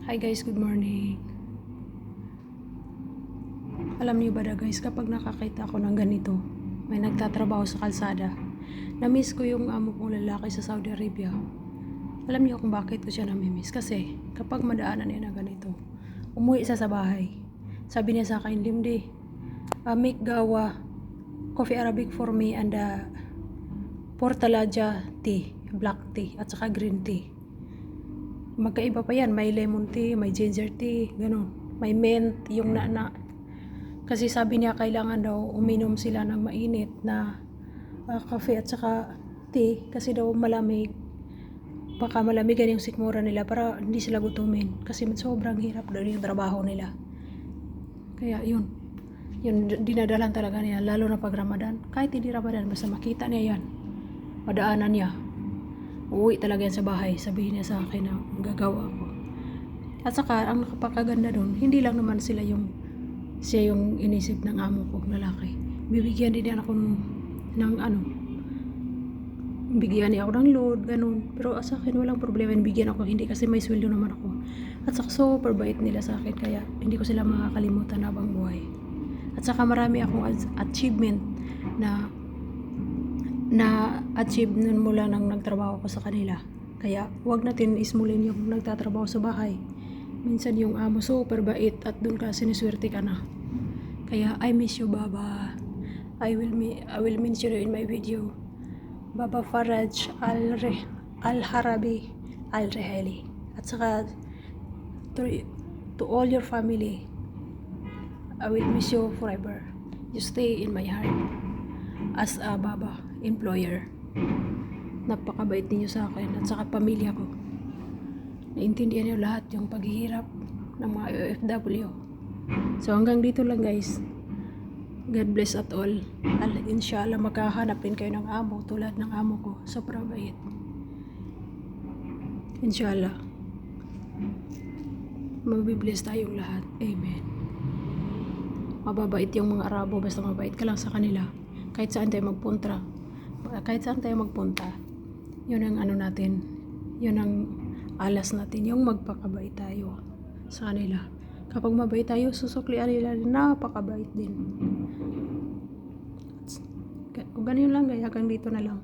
Hi guys, good morning. Alam niyo ba guys, kapag nakakita ako ng ganito, may nagtatrabaho sa kalsada, na-miss ko yung amo kong lalaki sa Saudi Arabia. Alam niyo kung bakit ko siya namimiss? Kasi kapag madaanan niya na ganito, umuwi siya sa bahay. Sabi niya sa akin, Limdi, make gawa coffee Arabic for me and Portalaja tea, black tea at saka green tea. Magkaiba pa yan, may lemon tea, may ginger tea, ganun. May mint, yung kasi sabi niya kailangan daw uminom sila ng mainit na kape at saka tea kasi daw malamig. Baka malamigan yung sikmura nila para hindi sila gutumin kasi sobrang hirap daw yung trabaho nila. Kaya yun dinadalan talaga niya, lalo na pag Ramadan. Kahit hindi Ramadan, basta makita niya yan, madaanan niya, uuwi talaga yan sa bahay, sabihin niya sa akin na gagawa ko. At saka ang nakapakaganda doon, hindi lang naman siya yung inisip ng amo ko lalaki. Bibigyan din niya ako ng bigyan niya ako ng load, ganun. Pero sa akin walang problema, bigyan ako, hindi kasi may sweldo naman ako. At saka super bait nila sa akin, kaya hindi ko sila makakalimutan habang buhay. At saka marami akong achievement na achieve nun mula nang nagtrabaho ko sa kanila. Kaya wag natin ismulin yung nagtatrabaho sa bahay. Minsan yung amo super bait at dun ka siniswerte ka na. Kaya I miss you, Baba. I will mention you in my video. Baba Faraj Al-Harabi Al-Reheli. At saka to all your family, I will miss you forever. You stay in my heart as a Baba employer. Napakabait niyo sa akin at saka pamilya ko. Naintindihan niyo lahat yung paghihirap ng mga OFW. So hanggang dito lang guys. God bless at all. Inshallah makahanap din kayo ng amo tulad ng amo ko. Sobrang bait. Inshallah. Mabibless tayong lahat. Amen. Mababait yung mga Arabo, basta mabait ka lang sa kanila. Kahit saan tayo magpunta. Yun ang natin. Yun ang alas natin, yung magpakabait tayo sa kanila. Kapag mabait tayo, susuklian nila, napakabait din. Kung ganyan lang, hanggang dito na lang.